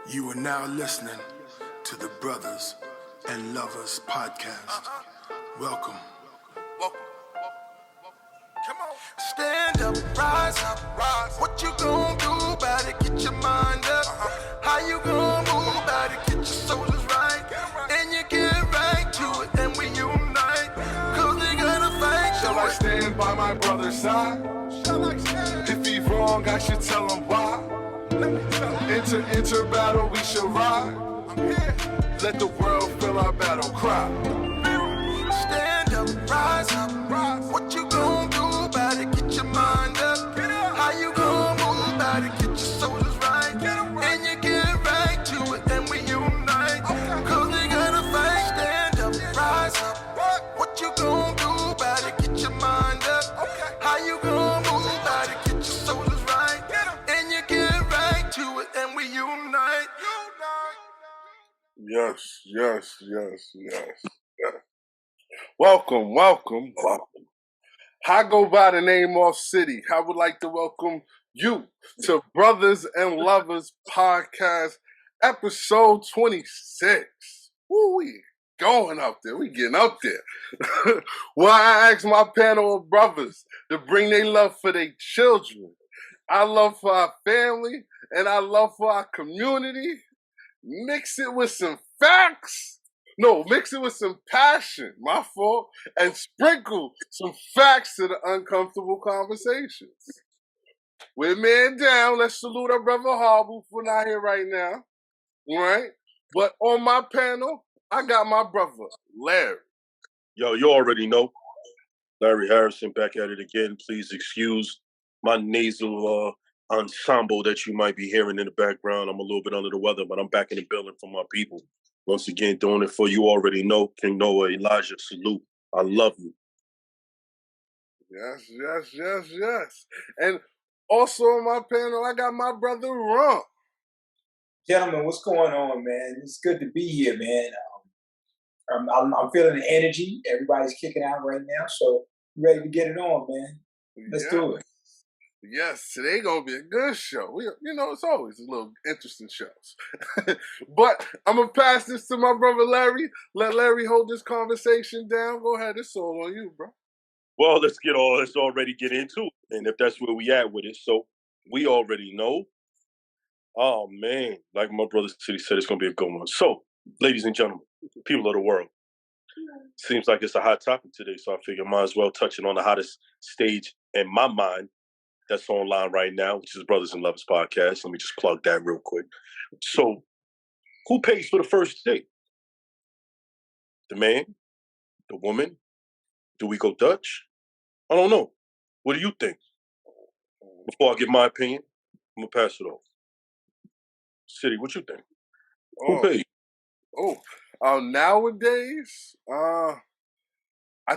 You are now listening to the Brothers and Lovers Podcast. Welcome. Come on. Stand up, rise up, rise. What you gonna do about it? Get your mind up. How you gonna move about it? Get your shoulders right. And you get right to it, and we unite. Cause they gonna fight. Shall I stand by my brother's side? If he wrong, I should tell him why. Enter battle, we shall ride. Let the world feel our battle cry. Stand up, rise up, rise. What you gonna do about it? Get your mind up. How you gonna move about it? Get your shoulders right. And you get right to it, and we unite. Cause they gonna fight. Stand up, rise up. What you gonna do about it? Get your mind up. How you gonna move about it? Get your shoulders right. And you get right to it, and we unite. Yes. Welcome. I go by the name of City. I would like to welcome you to Brothers and Lovers Podcast, episode 26. Woo, we going up there. We getting up there. Well, I asked my panel of brothers to bring their love for their children, our love for our family, and our love for our community. Mix it with some facts. No, mix it with some passion, my fault, and sprinkle some facts to the uncomfortable conversations. We're man down. Let's salute our brother Harbu for not here right now. All right? But on my panel, I got my brother, Larry. Yo, you already know. Larry Harrison back at it again. Please excuse my nasal ensemble that you might be hearing in the background. I'm a little bit under the weather, but I'm back in the building for my people. Once again, doing it for you already know. King Noah, Elijah, salute. I love you. Yes. And also on my panel, I got my brother, Ron. Gentlemen, what's going on, man? It's good to be here, man. I'm feeling the energy. Everybody's kicking out right now, so ready to get it on, man. Let's do it. Yes, today gonna be a good show. It's always a little interesting shows. But I'm gonna pass this to my brother Larry. Let Larry hold this conversation down. Go ahead, it's all on you, bro. Well, let's already get into it. And if that's where we at with it, so we already know. Oh man, like my brother City said, it's gonna be a good one. So, ladies and gentlemen, people of the world, seems like it's a hot topic today, so I figure I might as well touch it on the hottest stage in my mind that's online right now, which is Brothers and Lovers Podcast. Let me just plug that real quick. So, who pays for the first date? The man? The woman? Do we go Dutch? I don't know. What do you think? Before I give my opinion, I'm going to pass it off. City, what you think? Who pays? Nowadays, I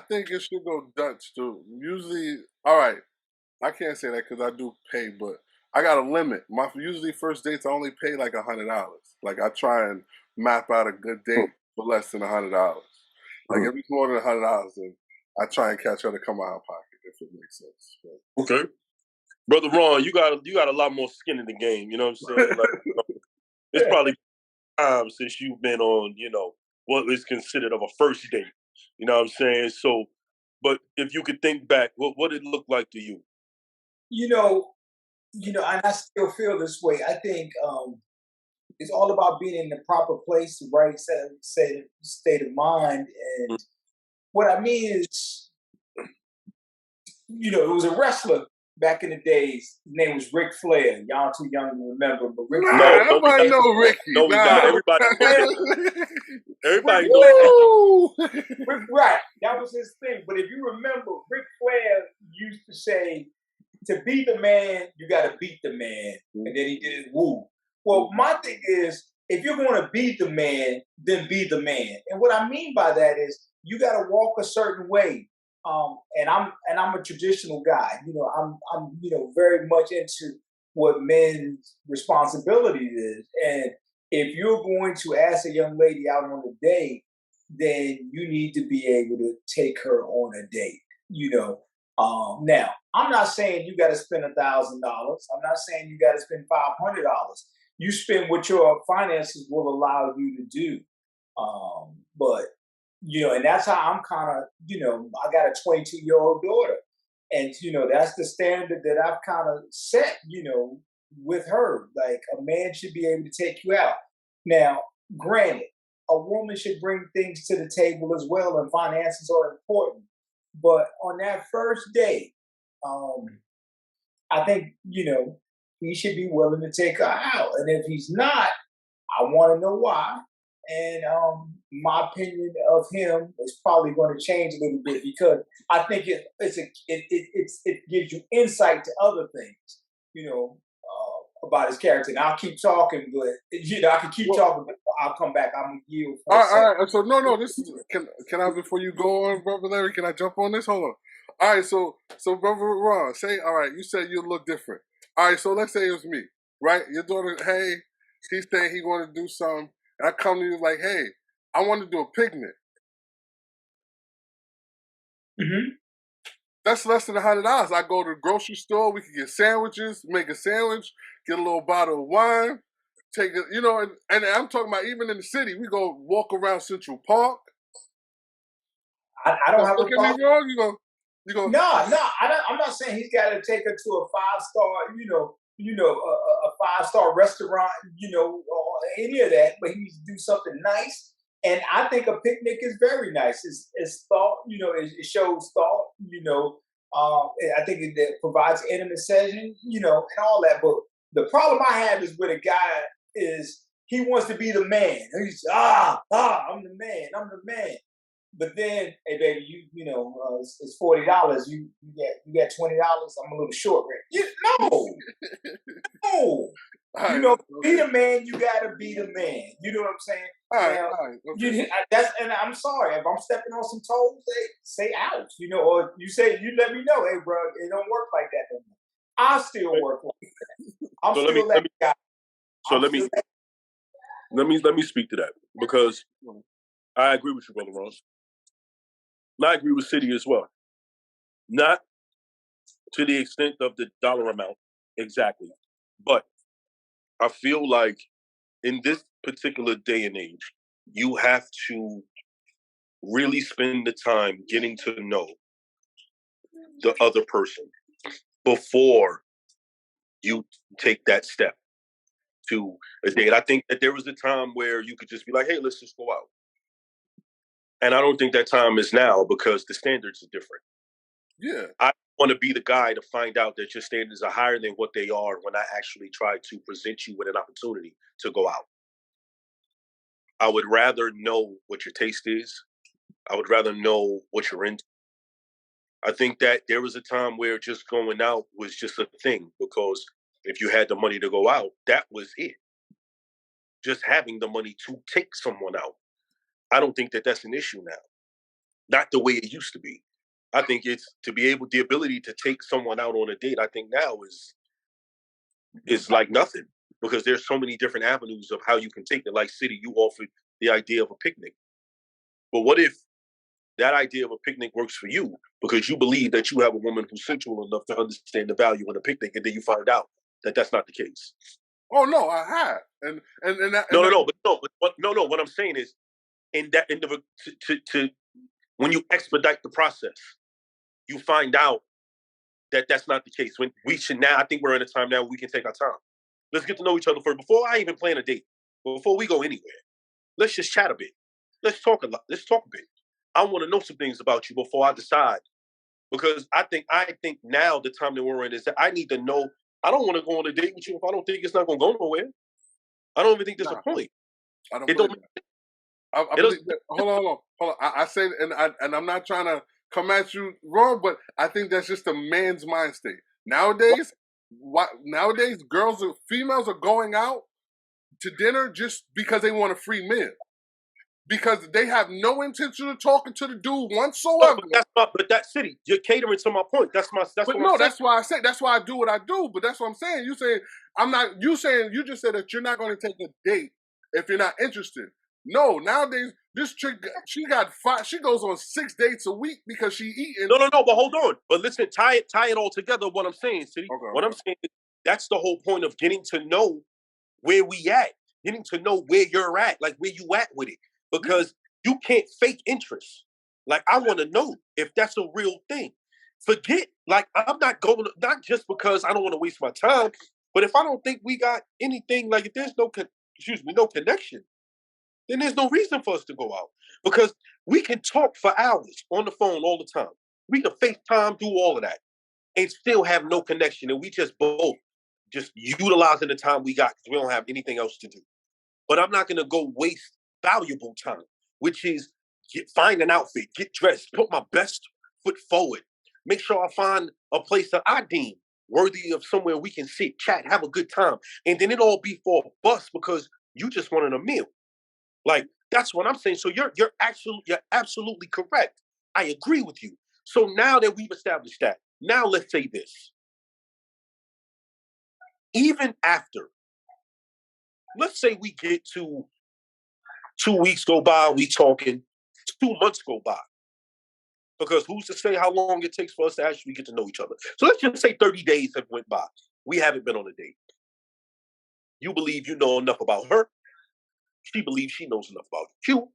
think it should go Dutch too. Usually, all right, I can't say that because I do pay, but I got a limit. My usually first dates I only pay like $100. Like I try and map out a good date for less than $100. Like if it's more than $100, then I try and catch her to come out of pocket if it makes sense. But. Okay, brother Ron, you got a lot more skin in the game. You know what I'm saying? Like, it's probably time since you've been on, what is considered of a first date. You know what I'm saying? So, but if you could think back, what did it look like to you? And I still feel this way. I think it's all about being in the proper place, the right state of mind. And what I mean is, it was a wrestler back in the days. His name was Ric Flair. Y'all too young to remember, but Ric Flair. Nobody know Ricky. No, we got everybody knows. Right, that was his thing. But if you remember, Ric Flair used to say, to be the man, you got to beat the man. And then he did his woo. Well, my thing is, if you're going to be the man, then be the man. And what I mean by that is, you got to walk a certain way. And I'm a traditional guy. I'm very much into what men's responsibility is. And if you're going to ask a young lady out on a date, then you need to be able to take her on a date. Now, I'm not saying you got to spend $1,000. I'm not saying you got to spend $500. you spend what your finances will allow you to do. But and that's how I'm kind of, I got a 22-year-old daughter, and that's the standard that I've kind of set, with her. Like, a man should be able to take you out. Now, granted, a woman should bring things to the table as well, and finances are important. But on that first date, I think, he should be willing to take her out. And if he's not, I want to know why. And my opinion of him is probably going to change a little bit, because I think it gives you insight to other things, about his character. And I'll keep talking, but I can keep talking, but I'll come back. I'm gonna yield. All right. So no. This is can I, before you go on, brother Larry? Can I jump on this? Hold on. All right. So brother Ron, say, all right. You said you look different. All right. So let's say it was me, right? Your daughter, hey, he's saying he want to do something, and I come to you like, hey, I want to do a picnic. Mm-hmm. That's less than $100. I go to the grocery store. We can get sandwiches, make a sandwich, get a little bottle of wine, take it, and I'm talking about even in the city. We go walk around Central Park. I don't have a problem. Wrong? You go. No. I'm not saying he's got to take her to a 5-star, a 5-star restaurant, or any of that. But he needs to do something nice. And I think a picnic is very nice. It's thought, it shows thought, I think it provides intimate session, and all that. But the problem I have is with a guy is he wants to be the man. He's I'm the man. But then, hey baby, it's $40. You got $20. I'm a little short, right? No. Be the man. You gotta be the man. You know what I'm saying? All right. Okay. And I'm sorry if I'm stepping on some toes. Say ouch. Or you let me know. Hey, bro, it don't work like that no more. I still work like that. I'm so still that guy. So let me speak to that, because I agree with you, Brother Ross. And I agree with City as well. Not to the extent of the dollar amount exactly, but I feel like in this particular day and age, you have to really spend the time getting to know the other person before you take that step to a date. I think that there was a time where you could just be like, hey, let's just go out. And I don't think that time is now, because the standards are different. Yeah. I want to be the guy to find out that your standards are higher than what they are when I actually try to present you with an opportunity to go out. I would rather know what your taste is. I would rather know what you're into. I think that there was a time where just going out was just a thing, because if you had the money to go out, that was it. Just having the money to take someone out. I don't think that that's an issue now. Not the way it used to be. I think it's the ability to take someone out on a date, I think now is like nothing, because there's so many different avenues of how you can take it. Like City, you offered the idea of a picnic. But what if that idea of a picnic works for you because you believe that you have a woman who's sensual enough to understand the value in a picnic, and then you find out that that's not the case? Oh no, I have, and What I'm saying is, when you expedite the process, you find out that that's not the case. When we should now, I think we're in a time now where we can take our time. Let's get to know each other first before I even plan a date. Before we go anywhere, let's just chat a bit. Let's talk a bit. I want to know some things about you before I decide, because I think now the time that we're in is that I need to know. I don't want to go on a date with you if I don't think it's not going to go nowhere. I don't even think there's a point. I don't. Hold on. I say, and I'm not trying to come at you wrong, but I think that's just a man's mind state. Nowadays, females are going out to dinner just because they want a free meal, because they have no intention of talking to the dude whatsoever. But that's City. You're catering to my point. That's why I say. That's why I do what I do. But that's what I'm saying. You saying I'm not. You saying you just said that you're not going to take a date if you're not interested. No, nowadays this chick, she goes on 6 dates a week because she eating. No. But hold on. But listen, tie it all together. What I'm saying, City. Okay, what I'm saying is that's the whole point of getting to know where we at, getting to know where you're at, like where you at with it, because you can't fake interest. Like, I want to know if that's a real thing. Forget, like, I'm not going, not just because I don't want to waste my time, but if I don't think we got anything, like if there's no, no connection, then there's no reason for us to go out, because we can talk for hours on the phone all the time. We can FaceTime, do all of that, and still have no connection. And we just both just utilizing the time we got because we don't have anything else to do. But I'm not going to go waste valuable time, which is find an outfit, get dressed, put my best foot forward, make sure I find a place that I deem worthy of somewhere we can sit, chat, have a good time. And then it all be for a bus because you just wanted a meal. Like, that's what I'm saying. So you're absolutely correct. I agree with you. So now that we've established that, now let's say this. Even after, let's say we get to 2 weeks go by, we talking, 2 months go by. Because who's to say how long it takes for us to actually get to know each other? So let's just say 30 days have went by. We haven't been on a date. You believe you know enough about her. She believes she knows enough about you.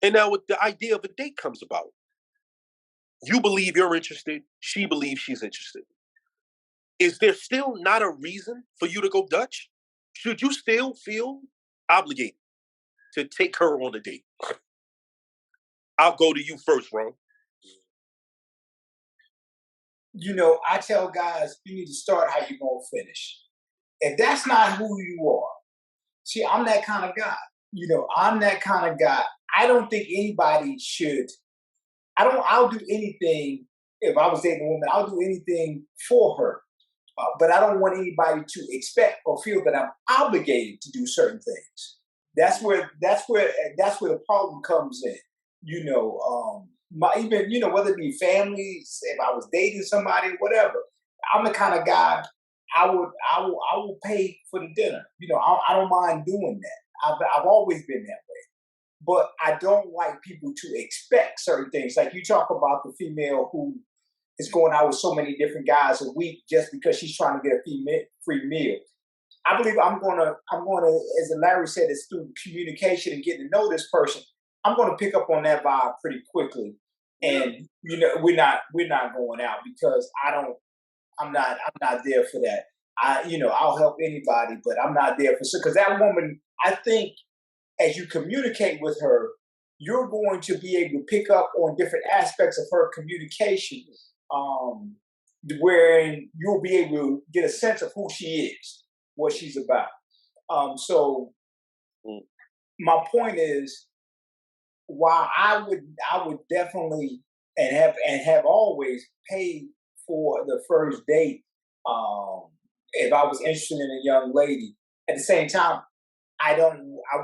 And now with the idea of a date comes about. You believe you're interested. She believes she's interested. Is there still not a reason for you to go Dutch? Should you still feel obligated to take her on a date? I'll go to you first, Ron. You know, I tell guys, you need to start how you're going to finish. If that's not who you are, see, I'm that kind of guy. You know, I'm that kind of guy. I don't think anybody should. I'll do anything. If I was dating a woman, I'll do anything for her. But I don't want anybody to expect or feel that I'm obligated to do certain things. That's where the problem comes in. You know, even, you know, whether it be family, if I was dating somebody, whatever. I'm the kind of guy I will pay for the dinner. You know, I don't mind doing that. I've always been that way. But I don't like people to expect certain things. Like you talk about the female who is going out with so many different guys a week just because she's trying to get a free meal. I believe I'm gonna, as Larry said, it's through communication and getting to know this person. I'm gonna pick up on that vibe pretty quickly, and you know, we're not going out because I'm not there for that. I'll help anybody, but I'm not there for, because that woman, I think, as you communicate with her, you're going to be able to pick up on different aspects of her communication, wherein you'll be able to get a sense of who she is, what she's about. So my point is, while I would definitely and have always paid for the first date, if I was interested in a young lady, at the same time, I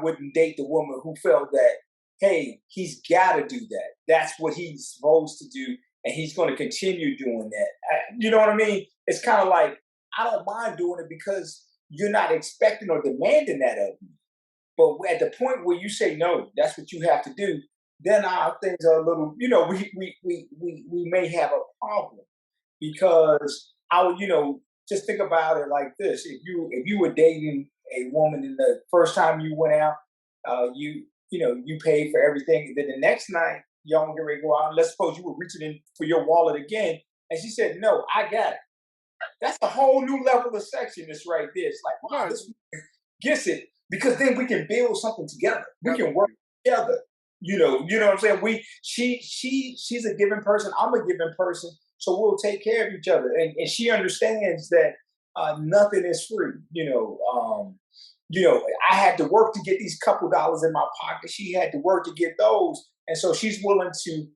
wouldn't date the woman who felt that, hey, he's got to do that. That's what he's supposed to do, and he's going to continue doing that. You know what I mean? It's kind of like, I don't mind doing it because you're not expecting or demanding that of me. But at the point where you say, no, that's what you have to do, then our things are a little, you know, we may have a problem, because just think about it like this. If you were dating a woman and the first time you went out, you paid for everything. And then the next night, y'all get ready to go out. And let's suppose you were reaching in for your wallet again. And she said, no, I got it. That's a whole new level of sexiness right there. It's like, wow, this gets it. Because then we can build something together. We can work together. You know what I'm saying? She's a giving person. I'm a giving person. So we'll take care of each other. And she understands that nothing is free. I had to work to get these couple dollars in my pocket. She had to work to get those. And so she's willing to,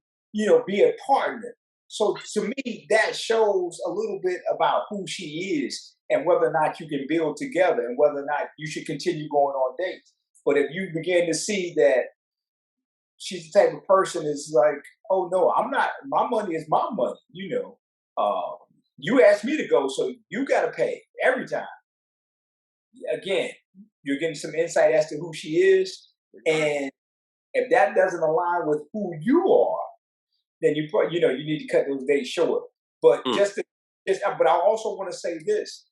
be a partner. So to me, that shows a little bit about who she is and whether or not you can build together and whether or not you should continue going on dates. But if you begin to see that she's the type of person is like, oh no, I'm not, my money is my money, you asked me to go, so you got to pay every time. Again, you're getting some insight as to who she is. And if that doesn't align with who you are, then you need to cut those days short. But but I also want to say this,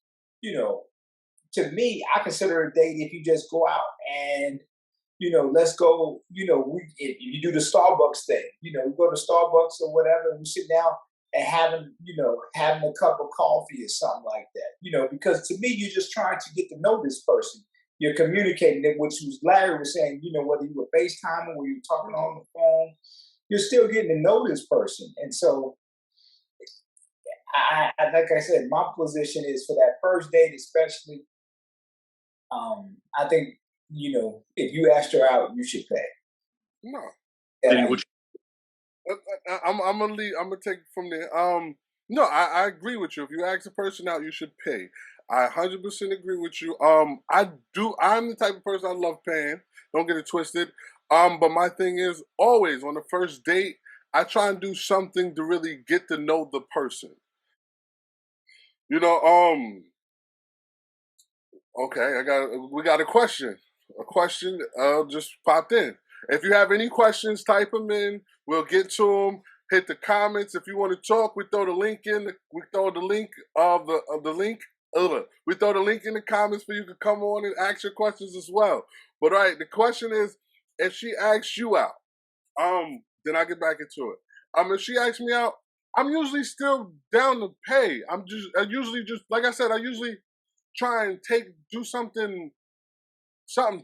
to me, I consider a date if you just go out and, let's go, if you do the Starbucks thing, we go to Starbucks or whatever, and we sit down and having a cup of coffee or something like that, because to me, you're just trying to get to know this person. You're communicating it, which was Larry was saying, whether you were FaceTiming or you were talking on the phone, you're still getting to know this person. And so, I like I said, my position is for that first date, especially. I think if you asked her out, you should pay. No, Then I'm gonna leave. I'm gonna take it from there. No, I agree with you. If you ask a person out, you should pay. I 100% agree with you. I do. I'm the type of person I love paying. Don't get it twisted. But my thing is always on the first date, I try and do something to really get to know the person. Okay, we got a question. A question just popped in. If you have any questions, type them in. We'll get to them. Hit the comments. If you want to talk, we throw the link in. We throw the link of the link. We throw the link in the comments for you to come on and ask your questions as well. But all right, the question is, if she asks you out, then I get back into it. If she asks me out, I'm usually still down to pay. I usually just like I said, I usually try and do something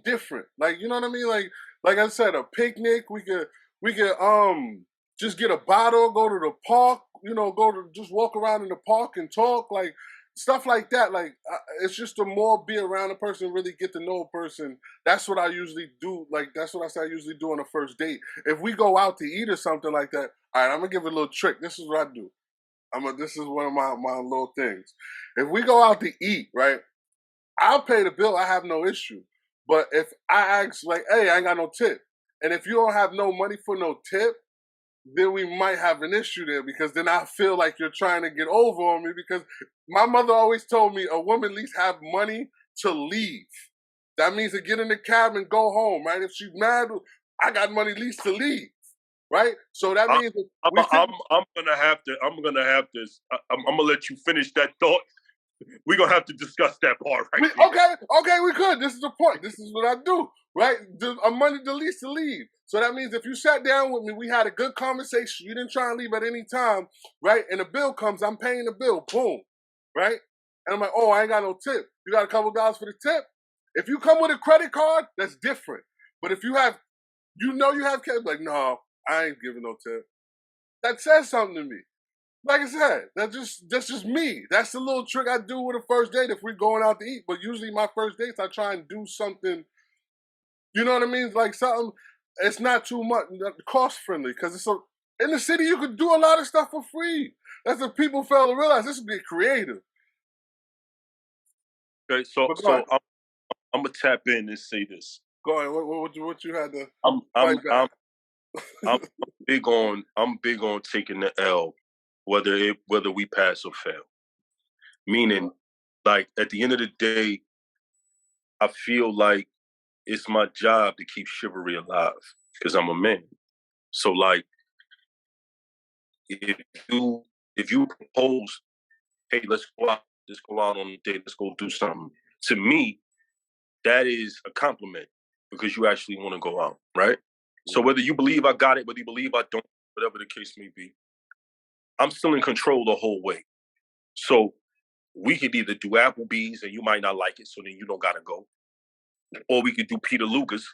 different. Like, you know what I mean? Like I said, a picnic. We could just get a bottle, go to the park, just walk around in the park and talk, like stuff like that. Like it's just to more be around a person, really get to know a person. That's what I usually do. Like that's what I say I usually do on a first date. If we go out to eat or something like that, all right, I'm gonna give it a little trick. This is what I do. This is one of my little things. If we go out to eat, right, I'll pay the bill. I have no issue. But if I ask, like, hey, I ain't got no tip, and if you don't have no money for no tip, then we might have an issue there, because then I feel like you're trying to get over on me, because my mother always told me a woman at least have money to leave. That means to get in the cab and go home, right? If she's mad, I got money at least to leave, right? So that means I'm gonna have to. I'm gonna let you finish that thought. We're gonna have to discuss that part, right? Okay, we could. This is the point. This is what I do, right? Money the least to leave. So that means if you sat down with me, we had a good conversation, you didn't try and leave at any time, right? And the bill comes, I'm paying the bill, boom, right? And I'm like, oh, I ain't got no tip. You got a couple dollars for the tip? If you come with a credit card, that's different. But if you have cash, like, no, I ain't giving no tip. That says something to me. Like I said, that's just me. That's the little trick I do with a first date if we're going out to eat. But usually my first dates, I try and do something, you know what I mean? Like something, it's not too much cost friendly, because in the city you could do a lot of stuff for free. That's what people fail to realize. This would be creative. Okay, so I'm gonna tap in and say this. Go ahead. What you had to? I'm big on taking the L, whether we pass or fail. Meaning, like at the end of the day, I feel like it's my job to keep chivalry alive because I'm a man. So like, if you propose, hey, let's go out on a date, let's go do something. To me, that is a compliment because you actually want to go out, right? So whether you believe I got it, whether you believe I don't, whatever the case may be, I'm still in control the whole way. So we could either do Applebee's and you might not like it, so then you don't gotta go. Or we could do Peter Luger's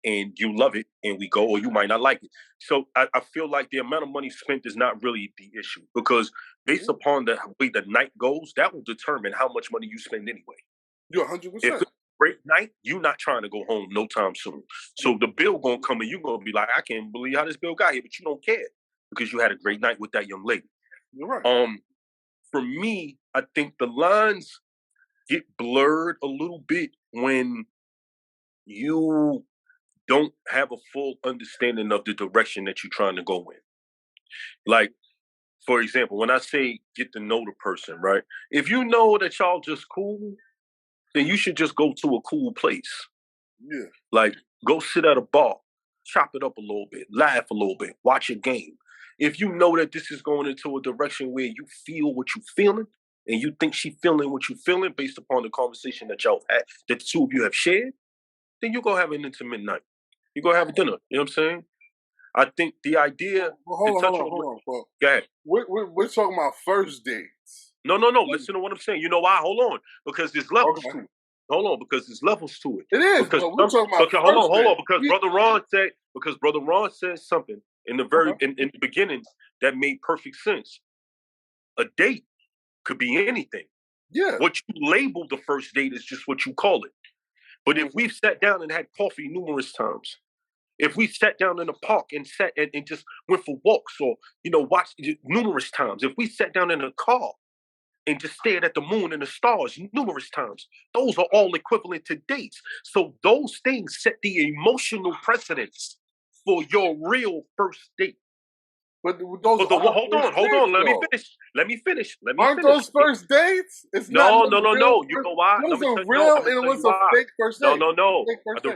and you love it and we go, or you might not like it. So I feel like the amount of money spent is not really the issue, because based upon the way the night goes, that will determine how much money you spend anyway. You're 100%. If it's a great night, you're not trying to go home no time soon. So the bill gonna come and you're gonna be like, I can't believe how this bill got here, but you don't care because you had a great night with that young lady. You're right. For me, I think the lines get blurred a little bit when you don't have a full understanding of the direction that you're trying to go in. Like, for example, when I say get to know the person, right? If you know that y'all just cool, then you should just go to a cool place. Yeah. Like, go sit at a bar, chop it up a little bit, laugh a little bit, watch a game. If you know that this is going into a direction where you feel what you're feeling, and you think she feeling what you feeling based upon the conversation that y'all had, that the two of you have shared, then you go have an intimate night. You go have a dinner. You know what I'm saying? I think the idea. Well, hold on, bro. Go ahead. We're talking about first dates. No. Listen to what I'm saying. You know why? Hold on, because there's levels to it. Hold on, because there's levels to it. It is. Because we're talking about hold on. Because Brother Ron said something in the in the beginning that made perfect sense. A date could be anything. Yeah. What you label the first date is just what you call it. But if we've sat down and had coffee numerous times, if we sat down in the park and sat and just went for walks or, watched numerous times, if we sat down in a car and just stared at the moon and the stars numerous times, those are all equivalent to dates. So those things set the emotional precedence for your real first date. But those hold on. Let me finish. Aren't those first dates? It's no. You know why? It was a real and it was a fake first date. No. The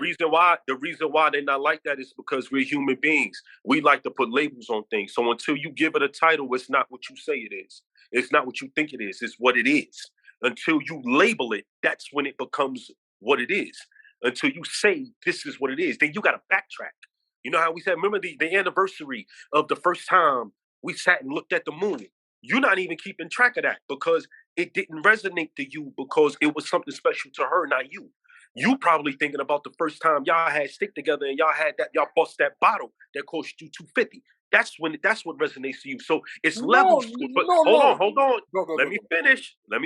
reason why they're not like that is because we're human beings. We like to put labels on things. So until you give it a title, it's not what you say it is. It's not what you think it is. It's what it is. Until you label it, that's when it becomes what it is. Until you say this is what it is, then you got to backtrack. You know how we said, remember the anniversary of the first time we sat and looked at the moon? You're not even keeping track of that because it didn't resonate to you because it was something special to her, not you. You probably thinking about the first time y'all had stick together and y'all bust that bottle that cost you $250. That's what resonates to you. So it's levels to it. But hold on. Let me finish. I'm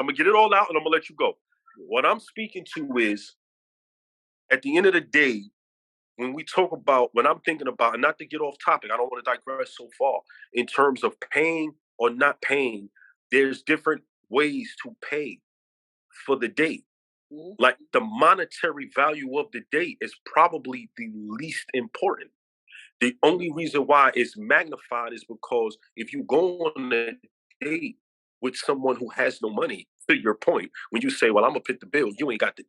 gonna get it all out and I'm gonna let you go. What I'm speaking to is, at the end of the day, when I'm thinking about, and not to get off topic, I don't want to digress so far, in terms of paying or not paying, there's different ways to pay for the date. Mm-hmm. Like the monetary value of the date is probably the least important. The only reason why it's magnified is because if you go on a date with someone who has no money, to your point, when you say, well, I'm gonna put the bill, you ain't got the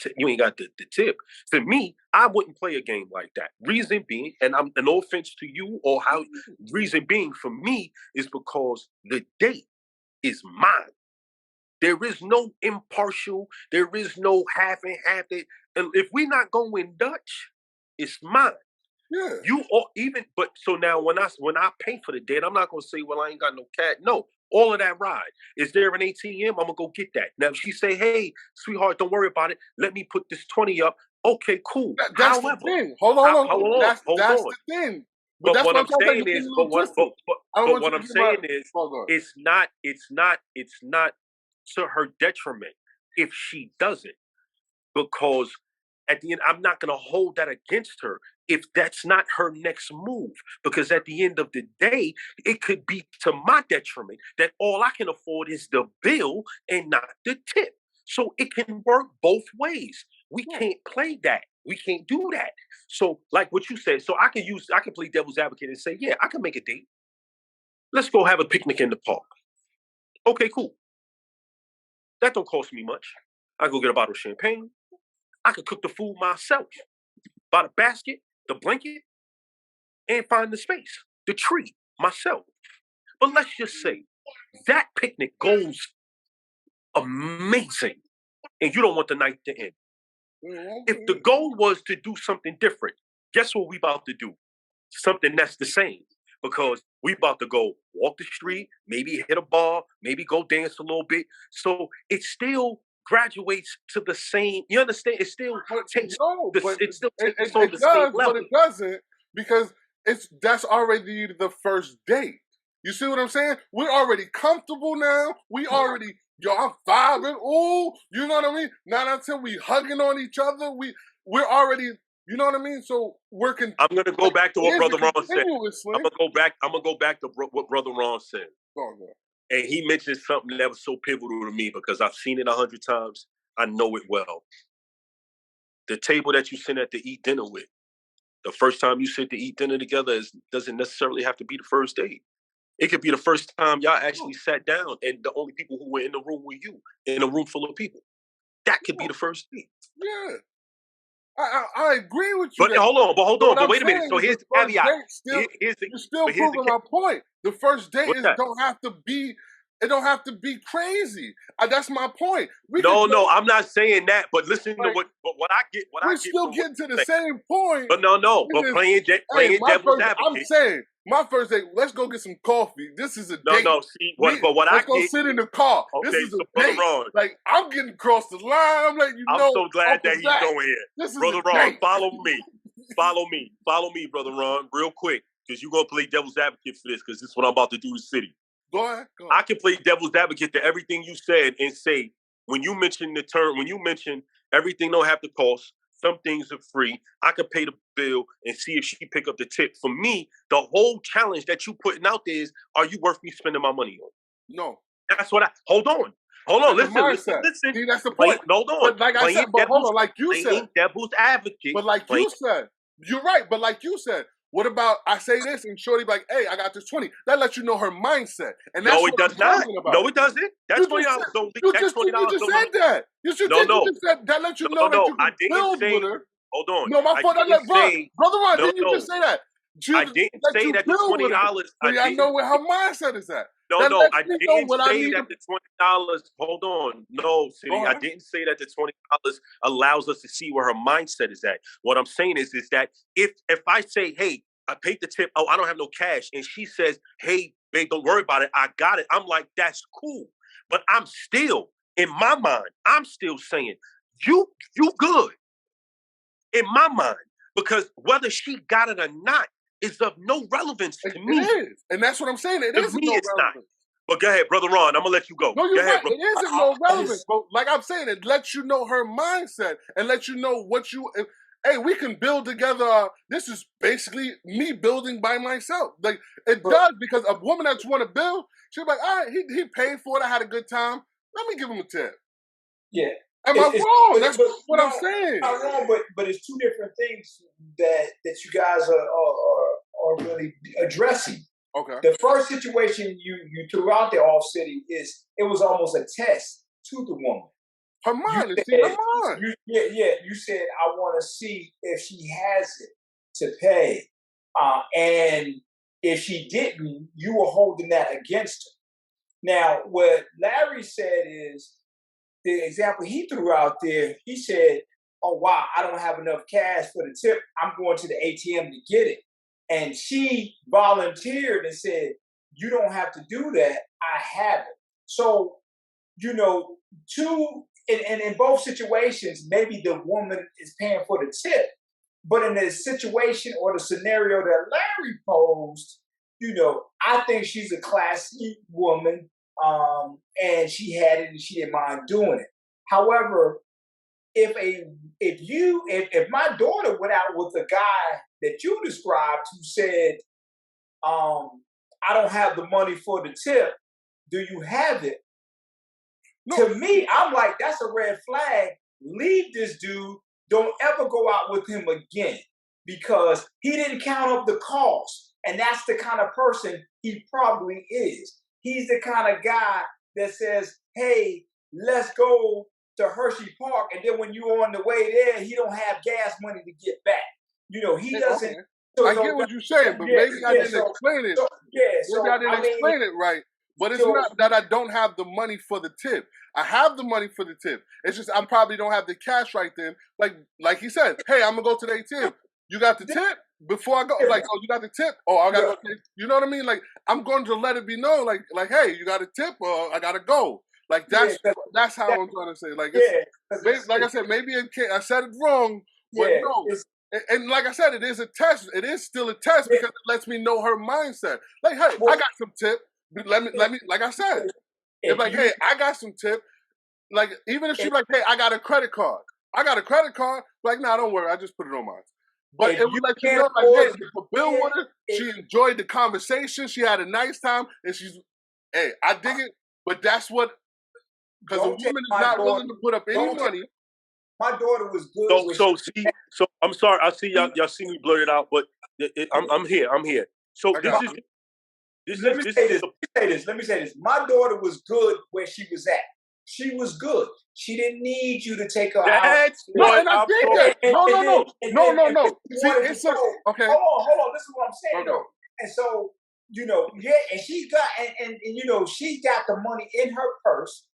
tip. To me, I wouldn't play a game like that. Reason being, and I'm no offense to you or how, reason being for me is because the date is mine. There is no impartial, there is no half and half. And if we're not going Dutch, it's mine. Yeah. You or even, but so now when I pay for the date, I'm not gonna say, well, I ain't got no cash. No, all of that ride. Is there an ATM? I'm gonna go get that. Now if she say, hey, sweetheart, don't worry about it. Let me put this 20 up. Okay, cool. That's the thing. Hold on. That's the thing. But what I'm saying is, it's not to her detriment if she doesn't, because at the end, I'm not going to hold that against her if that's not her next move. Because at the end of the day, it could be to my detriment that all I can afford is the bill and not the tip. So it can work both ways. We can't play that. We can't do that. So like what you said, so I can play devil's advocate and say, yeah, I can make a date. Let's go have a picnic in the park. Okay, cool. That don't cost me much. I go get a bottle of champagne. I could cook the food myself. Buy the basket, the blanket, and find the space, the tree, myself. But let's just say that picnic goes amazing and you don't want the night to end. If the goal was to do something different, guess what we about to do? Something that's the same. Because we about to go walk the street, maybe hit a bar, maybe go dance a little bit. So it still graduates to the same. You understand? It still takes on the same level. But it doesn't, because that's already the first date. You see what I'm saying? We're already comfortable now. We already, I'm vibing. Ooh, you know what I mean? Not until we hugging on each other. We're already. You know what I mean? So working. I'm gonna go back to what Brother Ron said. I'm gonna go back to what Brother Ron said. Oh, yeah. And he mentioned something that was so pivotal to me because I've seen it 100 times. I know it well. The table that you sit at to eat dinner with, the first time you sit to eat dinner together doesn't necessarily have to be the first date. It could be the first time y'all actually sat down and the only people who were in the room were you, in a room full of people. That could be the first date. Yeah. I agree with you. But hold on. But wait a minute. So here's the caveat. You're still proving my point. The first date don't have to be It don't have to be crazy. That's my point. No, I'm not saying that. But listen to what I get. We're still getting to the same point. But no. But playing devil's advocate. I'm saying my first date. Let's go get some coffee. This is a date. No. See, but what let's go sit in the car. Okay, this is so a date. Ron, like I'm getting across the line. I'm letting you know. I'm so glad that he's going here. This is Brother Ron, follow me, Brother Ron, real quick, because you're gonna play devil's advocate for this, because this is what I'm about to do to City. Go ahead. I can play devil's advocate to everything you said and say, when you mention everything don't have to cost, some things are free, I could pay the bill and see if she pick up the tip. For me, the whole challenge that you putting out there is, are you worth me spending my money on? No. That's what hold on. Listen. See, that's the point. Hold on. But like I said, hold on, like you said. Devil's advocate. But like you said, you're right, but like you said, what about I say this and Shorty be like, hey, I got this 20. That lets you know her mindset. And that's what I'm talking about. No, it doesn't. That's $20. You just said that. You just said that lets you know that you can build with her. Hold on. No, my fault. Brother Ron, didn't you just say that? I didn't say that the $20. I know where her mindset is at. No, I didn't say that the $20. Hold on, no, City. I didn't say that the $20 allows us to see where her mindset is at. What I'm saying is that if I say, hey, I paid the tip. Oh, I don't have no cash, and she says, hey, babe, don't worry about it. I got it. I'm like, that's cool, but I'm still in my mind. I'm still saying you good in my mind, because whether she got it or not is of no relevance to me. It is. And that's what I'm saying. It is no relevance. Not. But go ahead, Brother Ron. I'm going to let you go. No, you're right. Bro. It isn't no relevance. But like I'm saying, it lets you know her mindset and lets you know what you... Hey, we can build together. This is basically me building by myself. Like, it does, because a woman that's want to build, she'll be like, all right, he paid for it. I had a good time. Let me give him a tip. Yeah. Am I wrong? That's what I'm saying. I'm wrong, but it's two different things that you guys are really addressing. Okay. The first situation you threw out there, Off City, is it was almost a test to the woman. Her mind, her mind. You said, I want to see if she has it to pay. And if she didn't, you were holding that against her. Now, what Larry said is, the example he threw out there, he said, oh, wow, I don't have enough cash for the tip. I'm going to the ATM to get it. And she volunteered and said, you don't have to do that. I have it. So, in both situations, maybe the woman is paying for the tip. But in the situation or the scenario that Larry posed, I think she's a classy woman. And she had it and she didn't mind doing it. However, if my daughter went out with a guy that you described who said, I don't have the money for the tip, do you have it? No. To me, I'm like, that's a red flag. Leave this dude. Don't ever go out with him again, because he didn't count up the cost. And that's the kind of person he probably is. He's the kind of guy that says, hey, let's go to Hershey Park. And then when you're on the way there, he don't have gas money to get back. He doesn't. Okay. I get what you're saying, but maybe I didn't explain it. Maybe I didn't explain it right. But it's not that I don't have the money for the tip. I have the money for the tip. It's just I probably don't have the cash right then. Like he said, hey, I'm going to go to the ATM. You got the tip? Before I go, like, oh, you got the tip? Oh, I got to go. You know what I mean? Like, I'm going to let it be known, like, hey, you got a tip, or I got to go. Like, that's how I'm trying to say. Like, like I said, maybe I said it wrong, but no. And like I said, it is a test. It is still a test because it lets me know her mindset. Like, hey, I got some tip. Let me. Like I said, it's like, hey, I got some tip. Like, even if she's like, hey, I got a credit card. Like, nah, don't worry. I just put it on mine. But it would let you know, like, hey, the bill with her. She enjoyed the conversation. She had a nice time, and hey, I dig it. But that's what, because a woman is not willing to put up any money. My daughter was good. So I'm sorry. I see y'all see me blurt it out, but I'm here. So let me say this. My daughter was good where she was at. She was good. She didn't need you to take her out. No, and I did that. No. See, it's okay. Hold on. This is what I'm saying, though. And so and she got and she got the money in her purse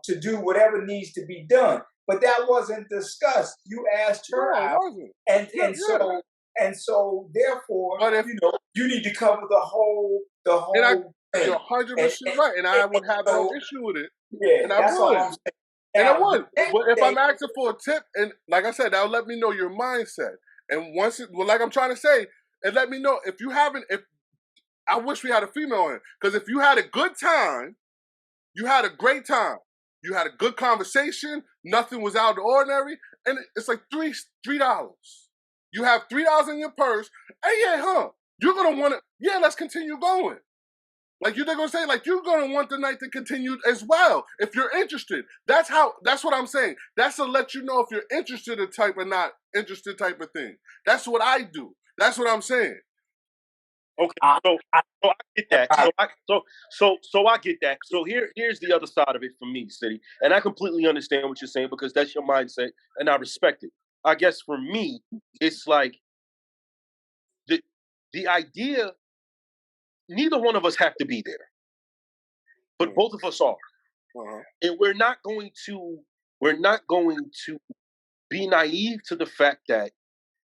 to do whatever needs to be done. But that wasn't discussed. You asked her out, and so therefore, but if, you need to cover the whole thing. You're 100% right, and I would have no issue with it. Yeah, and I that's all would. I'm saying. And I Now, would. But if I'm asking for a tip, and like I said, that'll let me know your mindset. And like I'm trying to say, it let me know if you haven't. If I wish we had a female in, because if you had a good time, you had a great time. You had a good conversation. Nothing was out of the ordinary, and it's like $3. You have $3 in your purse. Hey, you're gonna want to. Yeah, let's continue going. Like they're gonna say, like, you're gonna want the night to continue as well if you're interested. That's what I'm saying. That's to let you know if you're interested in type or not interested type of thing. That's what I do. That's what I'm saying. Okay, so I get that. So I get that. So here's the other side of it for me, City, and I completely understand what you're saying because that's your mindset, and I respect it. I guess for me, it's like the idea. Neither one of us have to be there, but both of us are, and we're not going to be naive to the fact that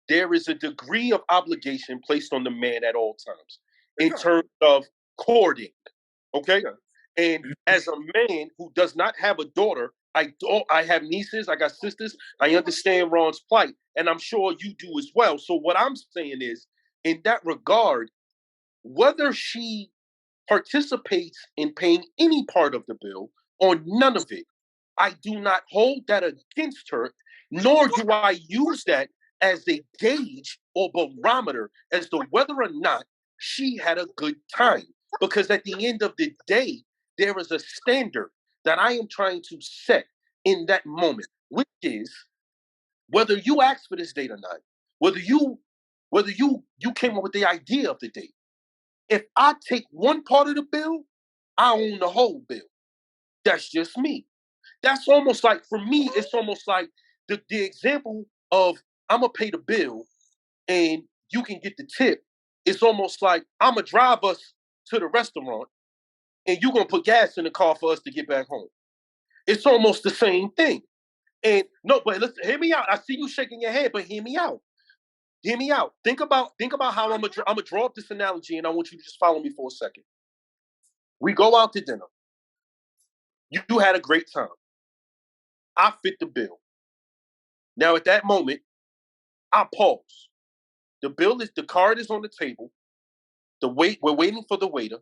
there is a degree of obligation placed on the man at all times in terms of courting. Okay, and as a man who does not have a daughter, I have nieces, I got sisters. I understand Ron's plight, and I'm sure you do as well. So what I'm saying is, in that regard, whether she participates in paying any part of the bill or none of it, I do not hold that against her, nor do I use that as a gauge or barometer as to whether or not she had a good time. Because at the end of the day, there is a standard that I am trying to set in that moment, which is whether you asked for this date or not, whether you came up with the idea of the date. If I take one part of the bill, I own the whole bill. That's just me. That's almost like, for me, it's almost like the example of I'm going to pay the bill and you can get the tip. It's almost like I'm going to drive us to the restaurant and you're going to put gas in the car for us to get back home. It's almost the same thing. And no, but listen, hear me out. I see you shaking your head, but hear me out. Hear me out. Think about how I'm gonna draw up this analogy, and I want you to just follow me for a second. We go out to dinner. You had a great time. I fit the bill. Now at that moment, I pause. The card is on the table. We're waiting for the waiter.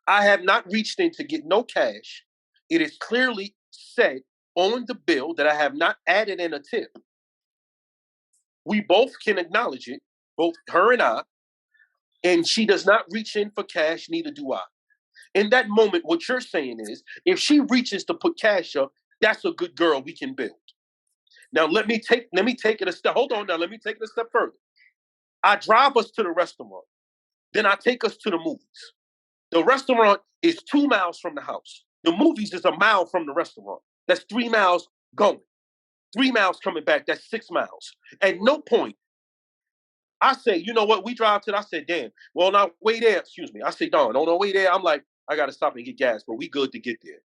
I have not reached in to get no cash. It is clearly said on the bill that I have not added in a tip. We both can acknowledge it, both her and I, and she does not reach in for cash, neither do I. In that moment, what you're saying is, if she reaches to put cash up, that's a good girl we can build. Now let me take it a step. Hold on now, let me take it a step further. I drive us to the restaurant. Then I take us to the movies. The restaurant is 2 miles from the house. The movies is 1 mile from the restaurant. That's 3 miles going. 3 miles coming back, that's 6 miles. At no point, I say, you know what, we drive to, I said, damn, well, on our way there, excuse me, I say, darn, on our way there, I'm like, I got to stop and get gas, but we good to get there.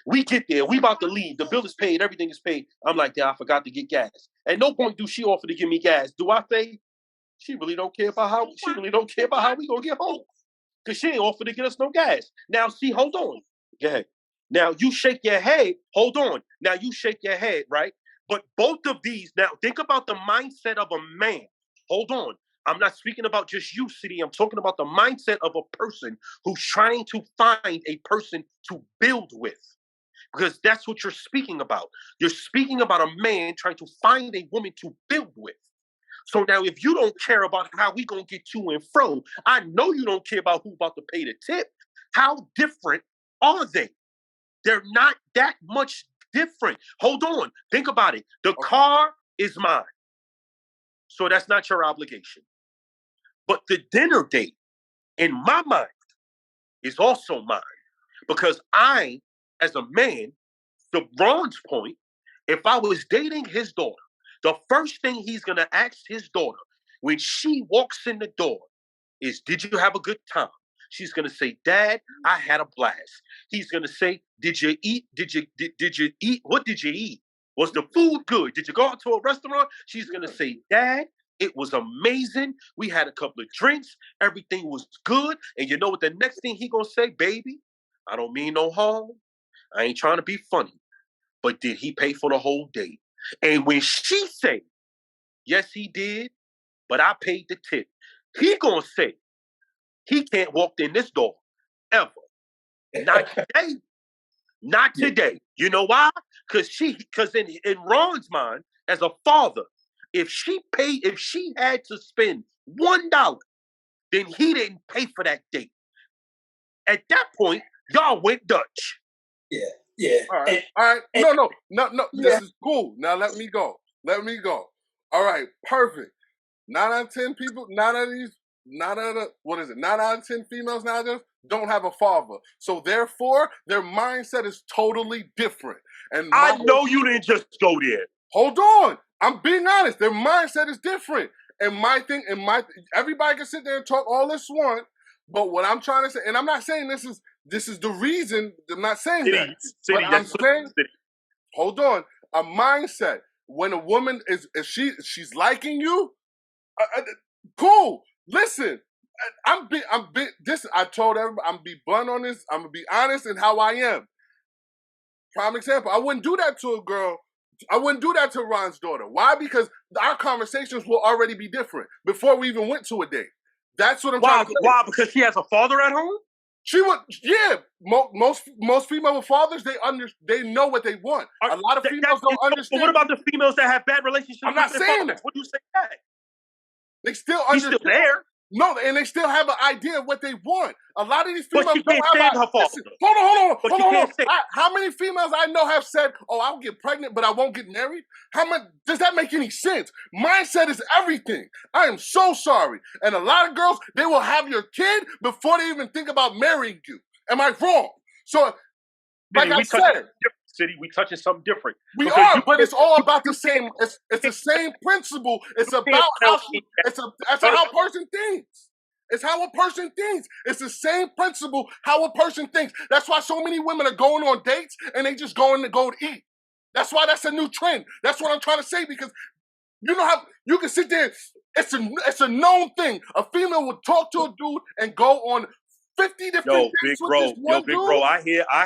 We get there, we about to leave, the bill is paid, everything is paid. I'm like, damn, I forgot to get gas. At no point do she offer to give me gas. Do I say, she really don't care about how we gonna get home? Because she ain't offered to get us no gas. Now, see, hold on. Go ahead. Now, you shake your head. Hold on. Now, you shake your head, right? But both of these, now, think about the mindset of a man. Hold on. I'm not speaking about just you, City. I'm talking about the mindset of a person who's trying to find a person to build with. Because that's what you're speaking about. You're speaking about a man trying to find a woman to build with. So now if you don't care about how we going to get to and fro, I know you don't care about who about to pay the tip. How different are they? They're not that much different. Hold on. Think about it. The car is mine. So that's not your obligation. But the dinner date, in my mind, is also mine. Because I, as a man, to Ron's point, if I was dating his daughter, the first thing he's going to ask his daughter when she walks in the door is, did you have a good time? She's gonna say, Dad, I had a blast. He's gonna say, did you eat? Did you eat? What did you eat? Was the food good? Did you go out to a restaurant? She's gonna say, Dad, it was amazing. We had a couple of drinks. Everything was good. And you know what the next thing he gonna say? Baby, I don't mean no harm. I ain't trying to be funny. But did he pay for the whole date? And when she say, yes, he did, but I paid the tip, he gonna say, he can't walk in this door ever. Not today. Not today. You know why? Because in Ron's mind, as a father, if she had to spend $1, then he didn't pay for that date. At that point, y'all went Dutch. Yeah. All right. No. Yeah. This is cool. Now let me go. All right. Perfect. 9 out of 10 people, 9 out of 10 females nowadays don't have a father. So therefore, their mindset is totally different. And I know you didn't just go there. Hold on. I'm being honest. Their mindset is different. And everybody can sit there and talk all this want, but what I'm trying to say, and I'm not saying this is the reason, I'm not saying that. But I'm saying, hold on, a mindset. When a woman she's liking you, cool. Listen, I told everybody, I'm gonna be blunt on this. I'm gonna be honest in how I am. Prime example, I wouldn't do that to a girl. I wouldn't do that to Ron's daughter. Why? Because our conversations will already be different before we even went to a date. That's what I'm trying to say. Why? Because she has a father at home? She would, yeah. Most female fathers, they know what they want. A lot of females don't understand. But what about the females that have bad relationships? I'm not saying that. What do you say that? They still understand. He's still there. No, and they still have an idea of what they want. A lot of these females but she can't stand her father. Hold on. How many females I know have said, "Oh, I'll get pregnant, but I won't get married"? How much does that make any sense? Mindset is everything. I am so sorry. And a lot of girls, they will have your kid before they even think about marrying you. Am I wrong? So, like I said, we touching something different. We are, but it's all about the same. It's the same principle. It's about how how a person thinks. It's how a person thinks. It's the same principle how a person thinks. That's why so many women are going on dates and they just go to eat. That's why that's a new trend. That's what I'm trying to say, because you know how you can sit there. It's a known thing. A female would talk to a dude and go on 50 different things with this one dude. Big bro, I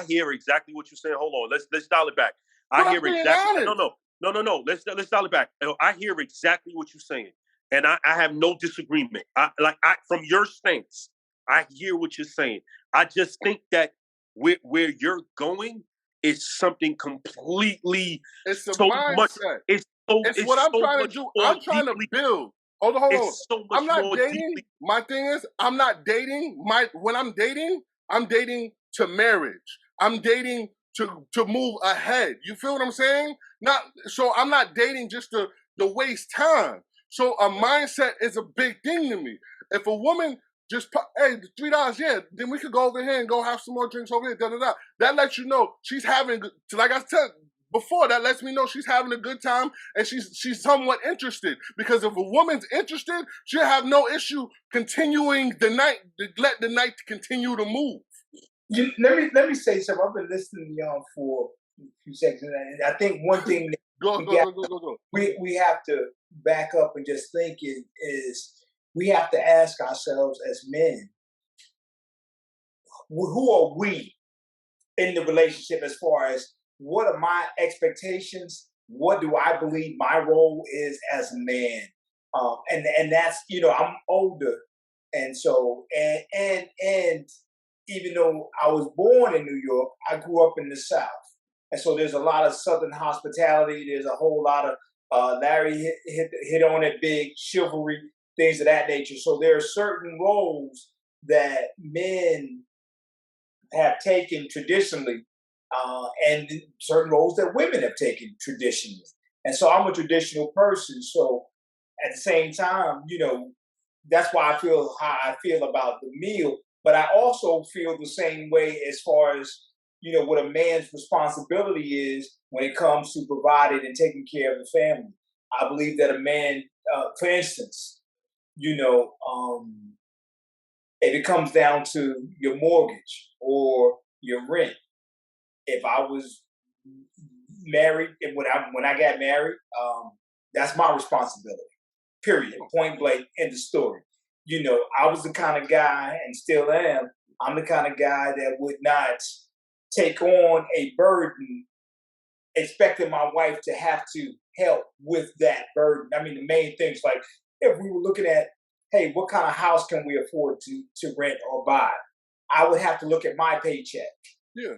hear exactly what you're saying. Hold on, let's dial it back. I hear exactly. No. Let's dial it back. I hear exactly what you're saying, and I have no disagreement. From your stance, I hear what you're saying. I just think that where you're going is something completely. It's a so mindset. Much. It's what I'm trying to do. I'm trying to build. Hold on. So I'm not dating. Deeply. My thing is, I'm not dating. When I'm dating to marriage. I'm dating to move ahead. You feel what I'm saying? So I'm not dating just to waste time. So a mindset is a big thing to me. If a woman just, hey, $3, yeah, then we could go over here and go have some more drinks over here, da-da-da. That lets you know she's having, like I said before, that lets me know she's having a good time and she's somewhat interested. Because if a woman's interested, she'll have no issue continuing the night, let the night continue to move. Let me say something. I've been listening to y'all for a few seconds, and I think one thing Go. We have to back up and just think is we have to ask ourselves as men, who are we in the relationship as far as what are my expectations? What do I believe my role is as a man? And that's, I'm older. And so, and even though I was born in New York, I grew up in the South. And so there's a lot of Southern hospitality. There's a whole lot of, Larry hit on it big, chivalry, things of that nature. So there are certain roles that men have taken traditionally, and certain roles that women have taken traditionally. And so I'm a traditional person. So at the same time, that's why I feel how I feel about the meal. But I also feel the same way as far as, what a man's responsibility is when it comes to providing and taking care of the family. I believe that a man, for instance, if it comes down to your mortgage or your rent, if I was married and when I got married, that's my responsibility. Period. Point blank. End of story. I was the kind of guy, and still am. I'm the kind of guy that would not take on a burden expecting my wife to have to help with that burden. I mean, the main things, like if we were looking at, hey, what kind of house can we afford to rent or buy? I would have to look at my paycheck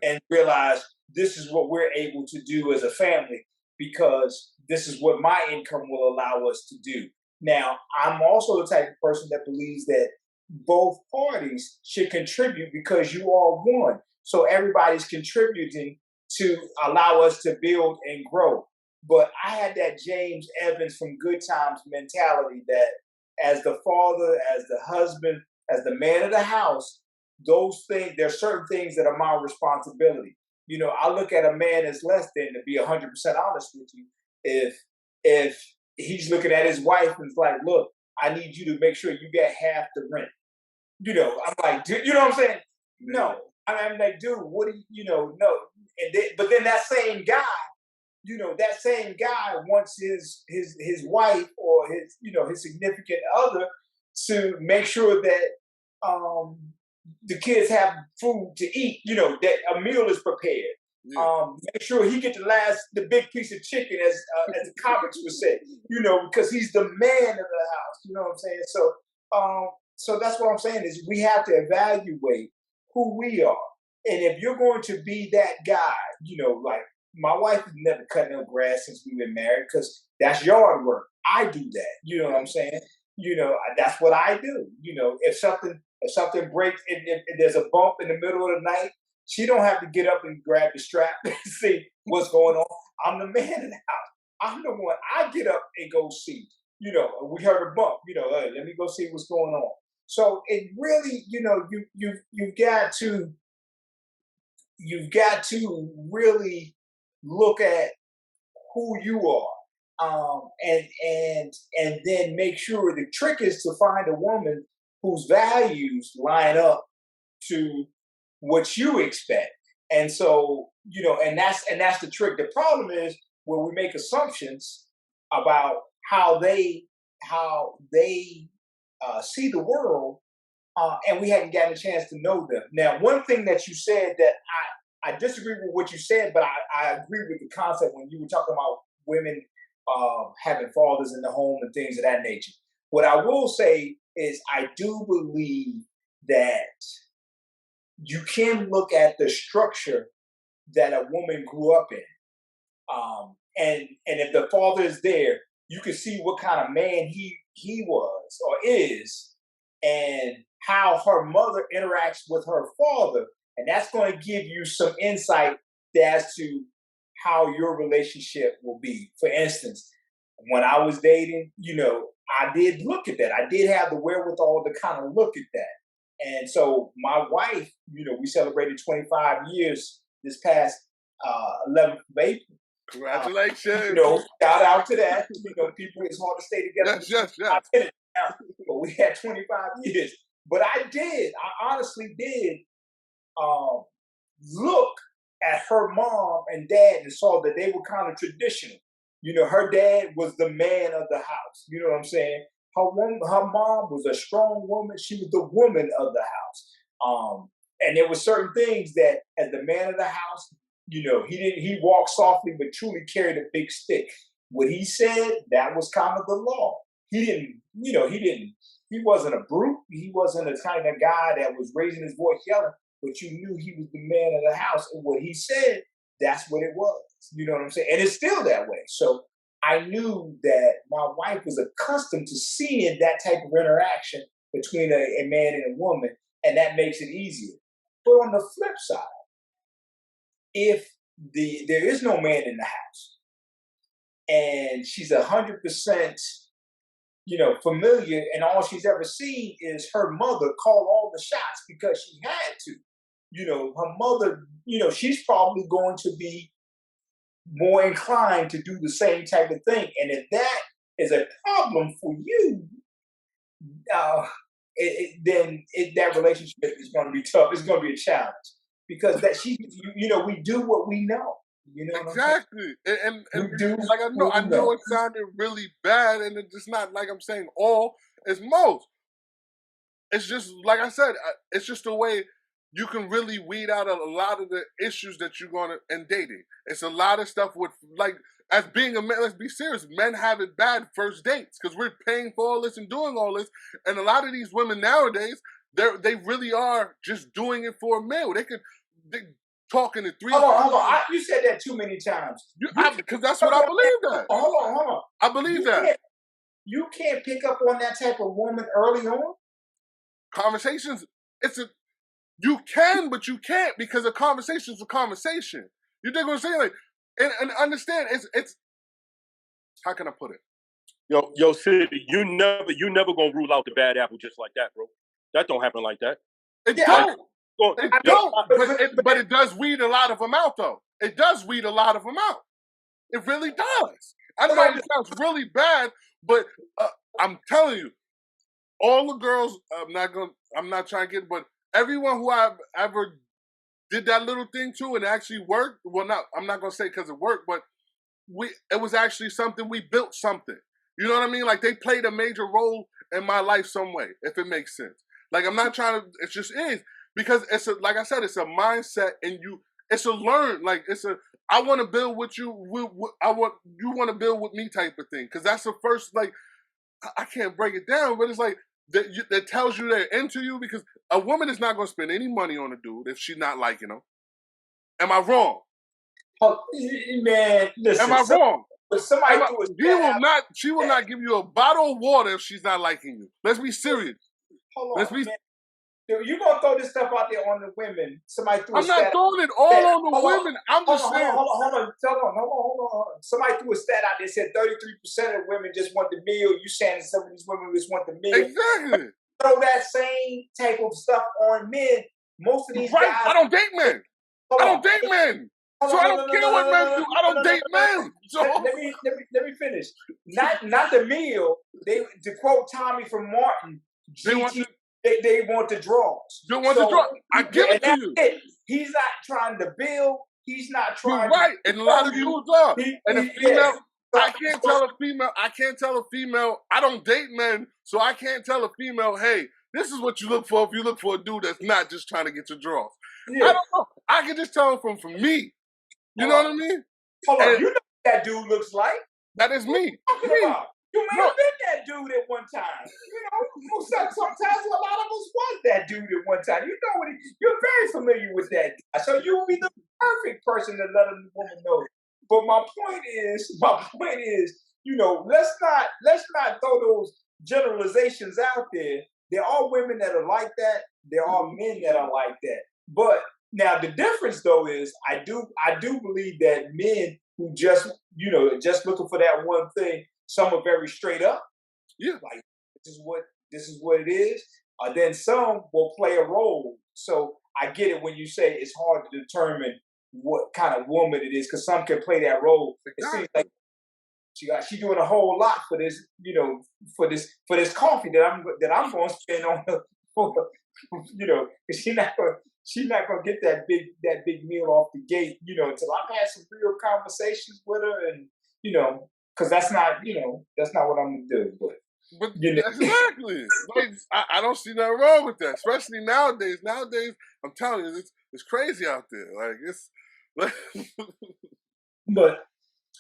and realize this is what we're able to do as a family because this is what my income will allow us to do. Now, I'm also the type of person that believes that both parties should contribute because you are one. So everybody's contributing to allow us to build and grow. But I had that James Evans from Good Times mentality that as the father, as the husband, as the man of the house, those things, there's certain things that are my responsibility. I look at a man as less than, to be 100% honest with you, if he's looking at his wife and it's like, look, I need you to make sure you get half the rent. I'm like, dude, you know what I'm saying? No. I'm like, dude, what do no. But then that same guy, wants his wife or his significant other to make sure that the kids have food to eat, that a meal is prepared. Make sure he get the big piece of chicken, as the comics would say, because he's the man of the house. You know what I'm saying? So that's what I'm saying is we have to evaluate who we are, and if you're going to be that guy, like my wife has never cut no grass since we've been married because that's yard work. I do that. You know what I'm saying? That's what I do. If something breaks, if there's a bump in the middle of the night, she don't have to get up and grab the strap and see what's going on. I'm the man in the house. I'm the one. I get up and go see. We heard a bump. Hey, let me go see what's going on. So it really, you've got to really look at who you are, and then make sure. The trick is to find a woman whose values line up to what you expect. And so, and that's the trick. The problem is when we make assumptions about how they see the world, and we hadn't gotten a chance to know them. Now, one thing that you said that I disagree with what you said, but I agree with the concept when you were talking about women having fathers in the home and things of that nature. What I will say is I do believe that you can look at the structure that a woman grew up in. And if the father is there, you can see what kind of man he was or is, and how her mother interacts with her father. And that's going to give you some insight as to how your relationship will be. For instance, when I was dating, I did look at that. I did have the wherewithal to kind of look at that. And so my wife, we celebrated 25 years this past 11th of April. Congratulations. Shout out to that. People, it's hard to stay together. Yes. But we had 25 years. But I honestly did look at her mom and dad and saw that they were kind of traditional. Her dad was the man of the house. You know what I'm saying? Her mom was a strong woman. She was the woman of the house. And there were certain things that, as the man of the house, he walked softly but truly carried a big stick. What he said, that was kind of the law. He wasn't a brute. He wasn't the kind of guy that was raising his voice yelling, but you knew he was the man of the house. And what he said, that's what it was. You know what I'm saying? And it's still that way. So I knew that my wife was accustomed to seeing that type of interaction between a man and a woman, and that makes it easier. But on the flip side, if there is no man in the house and she's 100%, familiar, and all she's ever seen is her mother call all the shots because she had to, her mother, she's probably going to be more inclined to do the same type of thing. And if that is a problem for you, then that relationship is going to be tough. It's going to be a challenge because we do what we know. You know exactly, and do like I know it sounded really bad, and it's just not like I'm saying all. It's most. It's just like I said. It's just a way you can really weed out a lot of the issues that you're gonna in dating. It's a lot of stuff with like as being a man. Let's be serious. Men have it bad first dates because we're paying for all this and doing all this, and a lot of these women nowadays they really are just doing it for a male. They talking to three. Hold on. You said that too many times. Because that's what I believe that. Hold on. I believe that. You can't pick up on that type of woman early on. Conversations, you can, but you can't because a conversation's a conversation. You dig what I'm saying? Like, and understand, it's how can I put it? Yo, City, you never gonna rule out the bad apple just like that, bro. That don't happen like that. It don't. But it does weed a lot of them out, though. It does weed a lot of them out. It really does. I know it sounds really bad, but I'm telling you, all the girls. I'm not trying to get, but everyone who I've ever did that little thing to and actually worked. Well, I'm not gonna say because it worked, but it was actually something. We built something. You know what I mean? Like they played a major role in my life some way, if it makes sense. Like I'm not trying to. It just is. Because like I said, it's a mindset, and it's a learn. Like I want to build with you. You want to build with me type of thing. Because that's the first. Like I can't break it down, but it's like that tells you they're into you. Because a woman is not going to spend any money on a dude if she's not liking him. Am I wrong? Oh, man, listen. Am I wrong? But somebody She will not give you a bottle of water if she's not liking you. Let's be serious. Hold on, man. You're going to throw this stuff out there on the women. Somebody threw I'm not throwing it all on the women. I'm just saying. Hold on. Somebody threw a stat out there that said 33% of women just want the meal. You saying some of these women just want the meal. Exactly. Throw that same type of stuff on men. Most of these guys. I don't date men. I don't date men. So I don't care what men do. I don't date men. So let me finish. Not the meal. To quote Tommy from Martin, They want the draws. They want the draws. I give it to you. He's not trying to build. He's not trying. You're right, and a lot of dudes are. And a female, I can't tell a female. I don't date men, so I can't tell a female, hey, this is what you look for if you look for a dude that's not just trying to get your draws. Yeah. I don't know. I can just tell him from me. You know what I mean? Hold on. You know what that dude looks like? That is me. You may have been that dude at one time. Sometimes a lot of us was that dude at one time. You know you're very familiar with that guy. So you will be the perfect person to let a woman know. But my point is, let's not throw those generalizations out there. There are women that are like that. There are men that are like that. But now the difference though is I do believe that men who just looking for that one thing, some are very straight up. Yeah. Like this is what it is. Then some will play a role. So I get it when you say it's hard to determine what kind of woman it is, because some can play that role. It seems like she's doing a whole lot for this, for this coffee that I'm going to spend on her, because she's not gonna get that big meal off the gate, until I've had some real conversations with her, and because that's not what I'm gonna do. But exactly, like, I don't see nothing wrong with that, especially nowadays. Nowadays, I'm telling you, it's crazy out there. Like it's. But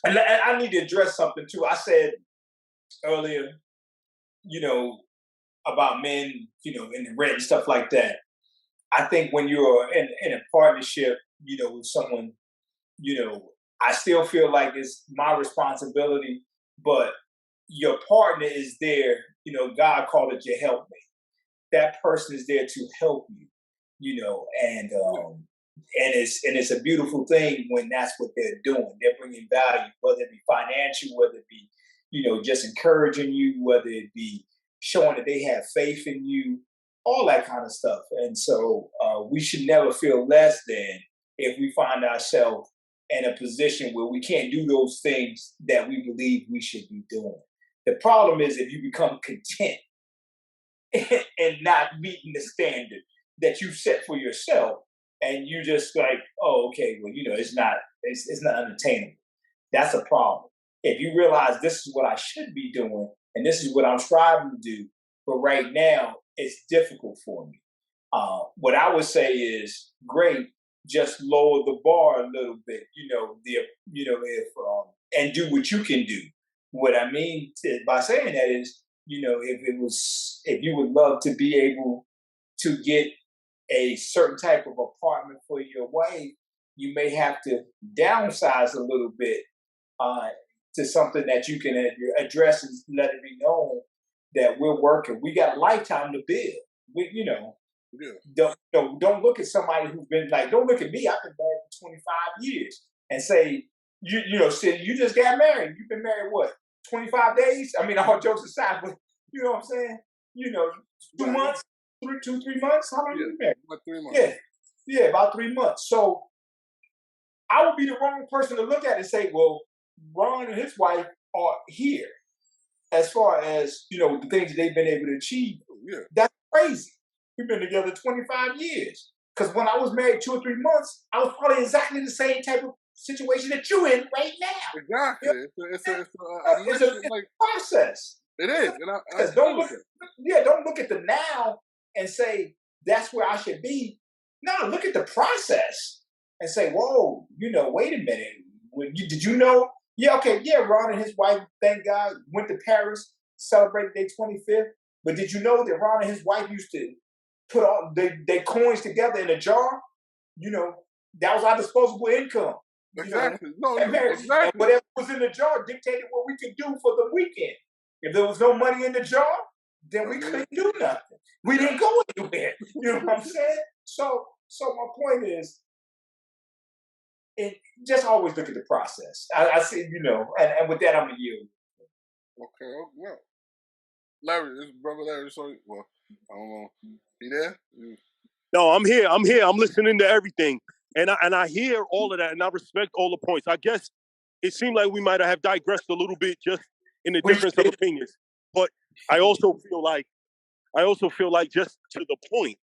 and I need to address something too. I said earlier, about men, in the red and stuff like that. I think when you're in a partnership, with someone, I still feel like it's my responsibility, but your partner is there. God called it your helpmate. That person is there to help you, and it's a beautiful thing when that's what they're doing. They're bringing value, whether it be financial, whether it be, just encouraging you, whether it be showing that they have faith in you, all that kind of stuff. And so we should never feel less than if we find ourselves in a position where we can't do those things that we believe we should be doing. The problem is if you become content and not meeting the standard that you set for yourself, and you just like, oh, okay, well, it's not unattainable. That's a problem. If you realize this is what I should be doing, and this is what I'm striving to do, but right now it's difficult for me. What I would say is, great, just lower the bar a little bit. And do what you can do. What I mean by saying that is, if you would love to be able to get a certain type of apartment for your wife, you may have to downsize a little bit to something that you can address and let it be known that we're working. We got a lifetime to build. Don't look at somebody who's been don't look at me. I've been married for 25 years and say, Sid, you just got married. You've been married what, 25 days? I mean, all jokes aside, but you know what I'm saying? 2 months, 3 months. How long you been married? About 3 months. Yeah, about 3 months. So I would be the wrong person to look at and say, well, Ron and his wife are here as far as, the things that they've been able to achieve. Yeah. That's crazy. We've been together 25 years. Because when I was married 2 or 3 months, I was probably exactly the same type of situation that you're in right now. Exactly. It's a process. It is. And don't look at the now and say, that's where I should be. No, look at the process and say, whoa, wait a minute. Did you know? Yeah, okay, yeah, Ron and his wife, thank God, went to Paris, celebrated their 25th. But did you know that Ron and his wife used to put all their coins together in a jar? That was our disposable income. Exactly. Exactly. And whatever was in the jar dictated what we could do for the weekend. If there was no money in the jar, then we couldn't do nothing. We didn't go anywhere. You know what I'm saying? So my point is, just always look at the process. I see, and with that, I'm going to yield. Okay, well, Larry, this is Brother Larry. So, well, I don't know. He there? No, I'm here. I'm listening to everything. And I hear all of that, and I respect all the points. I guess it seemed like we might have digressed a little bit just in the difference of opinions. But I also feel like just to the point,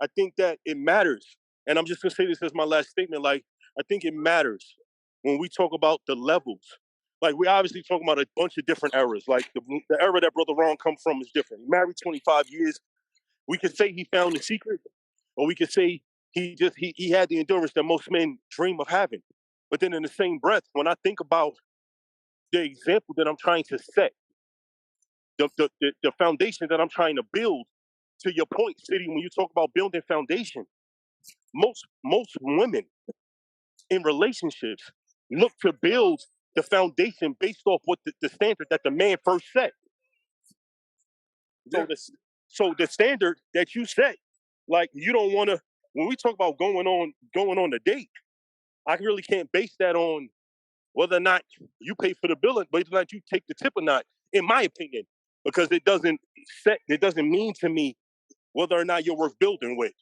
I think that it matters. And I'm just going to say this as my last statement. I think it matters when we talk about the levels. We obviously talking about a bunch of different eras. The era that Brother Ron come from is different. He married 25 years. We could say he found the secret, or we could say he had the endurance that most men dream of having. But then in the same breath, when I think about the example that I'm trying to set, the foundation that I'm trying to build, to your point, City, when you talk about building foundation, most women in relationships look to build the foundation based off what the standard that the man first set. So the standard that you set, you don't want to. When we talk about going on a date, I really can't base that on whether or not you pay for the bill, but whether or not you take the tip or not, in my opinion, because it doesn't mean to me whether or not you're worth building with.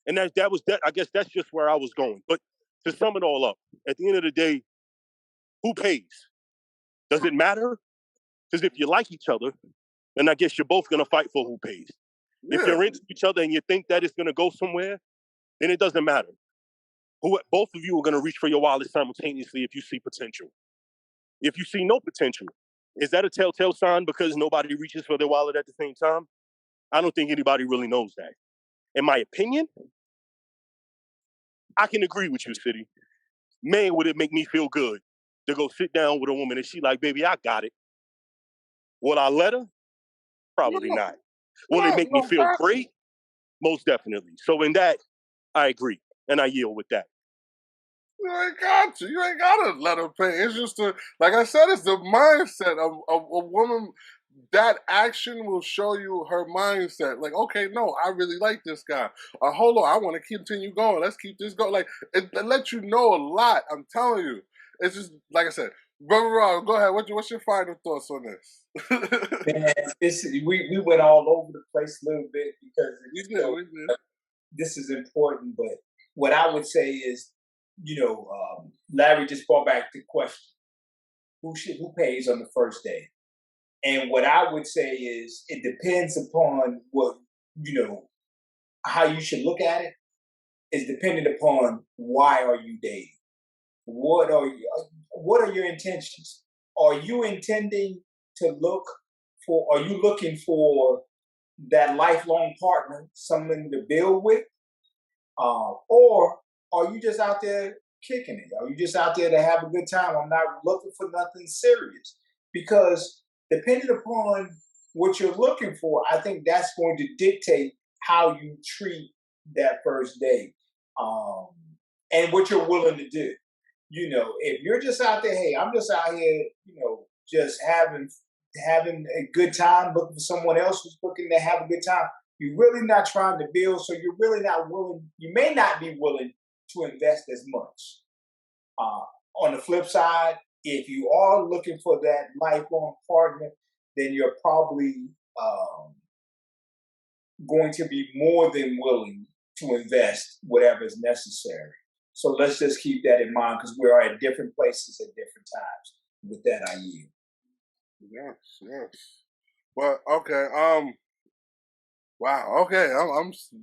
And that was I guess that's just where I was going. But to sum it all up, at the end of the day, who pays? Does it matter? Because if you like each other, then I guess you're both going to fight for who pays. Yeah. If you're into each other and you think that it's going to go somewhere, then it doesn't matter. Both of you are going to reach for your wallet simultaneously if you see potential. If you see no potential, is that a telltale sign because nobody reaches for their wallet at the same time? I don't think anybody really knows that. In my opinion, I can agree with you, City. Man, would it make me feel good to go sit down with a woman and she like, baby, I got it. Would I let her? Probably not. Will it make me feel great? Most definitely. So in that, I agree. And I yield with that. You ain't got to. You ain't got to let her pay. It's just like I said, it's the mindset of a woman. That action will show you her mindset. Okay, no, I really like this guy. Hold on, I want to continue going. Let's keep this going. It lets you know a lot. I'm telling you. It's just, like I said, Brother Ron, go ahead. What's your final thoughts on this? Man, we went all over the place a little bit because we did. This is important. But what I would say is, Larry just brought back the question: who pays on the first day? And what I would say is it depends upon how you should look at it is dependent upon why are you dating? What are your intentions? Are you intending to are you looking for that lifelong partner, someone to build with? Or are you just out there kicking it? Are you just out there to have a good time? I'm not looking for nothing serious. Because depending upon what you're looking for, I think that's going to dictate how you treat that first date, and what you're willing to do. If you're just out there, hey, I'm just out here, just having a good time, looking for someone else who's looking to have a good time. You're really not trying to build, so you're really not willing. You may not be willing to invest as much. On the flip side, if you are looking for that lifelong partner, then you're probably going to be more than willing to invest whatever is necessary. So let's just keep that in mind because we are at different places at different times. With that, I yield. Yes. Well, okay. Wow. Okay.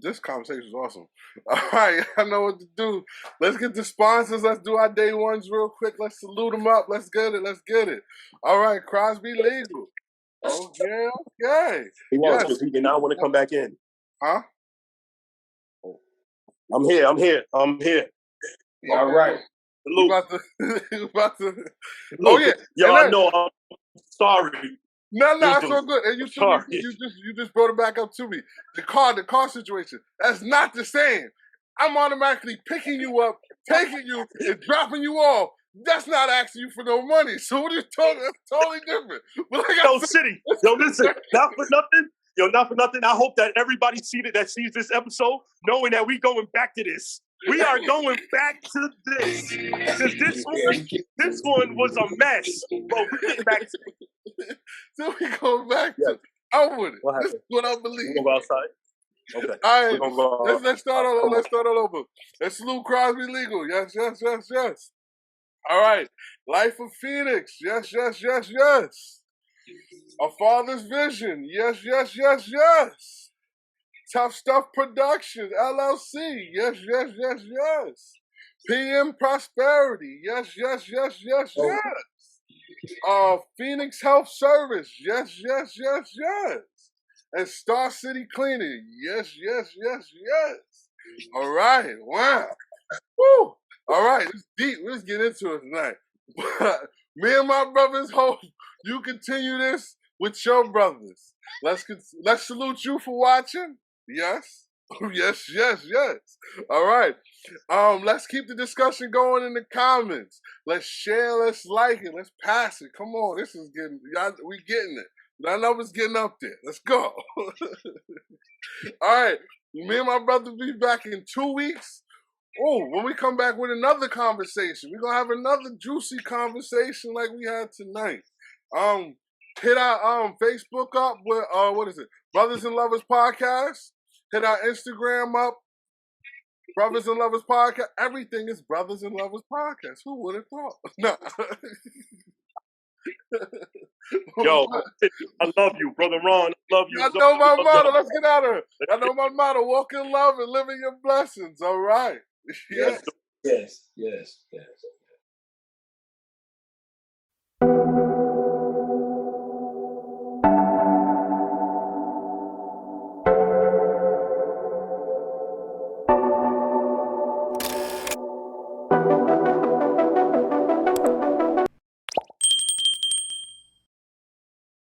This conversation is awesome. All right. I know what to do. Let's get the sponsors. Let's do our day ones real quick. Let's salute them up. Let's get it. All right. Crosby Legal. Okay. He wants because he did not want to come back in. Huh? I'm here. All right. You about to. Oh yeah. Yo, I know. I'm sorry. No, it's so good. And you just brought it back up to me. The car situation. That's not the same. I'm automatically picking you up, taking you, and dropping you off. That's not asking you for no money. So what are you talking? That's totally different. But City. Yo, listen. Not for nothing. I hope that everybody that sees this episode, knowing that we going back to this. We are going back to this. Because this one was a mess. But we get back to it. So we go back to I'm with it. This is what I believe. We go outside. Okay. All right. Let's start all over. Let's salute Crosby Legal. Yes. All right. Life of Phoenix. Yes. A Father's Vision. Yes. Tough Stuff Productions, LLC. Yes. PM Prosperity. Yes. Phoenix Health Service. Yes. And Star City Cleaning. Yes. All right. Wow. Woo. All right. It's deep. Let's get into it tonight. Me and my brothers hope you continue this with your brothers. Let's salute you for watching. Yes. All right. Let's keep the discussion going in the comments. Let's share, let's like it, let's pass it. Come on, we getting it. I know it's getting up there. Let's go. All right. Me and my brother will be back in 2 weeks. Oh, when we come back with another conversation, we're gonna have another juicy conversation like we had tonight. Hit our Facebook up with what is it? Brothers and Lovers Podcast. Hit our Instagram up. Brothers and Lovers Podcast. Everything is Brothers and Lovers Podcast. Who would have thought? No. Yo, I love you, Brother Ron. I love you. I know my motto. Let's get out of here. I know my motto. Walk in love and live in your blessings. All right. Yes.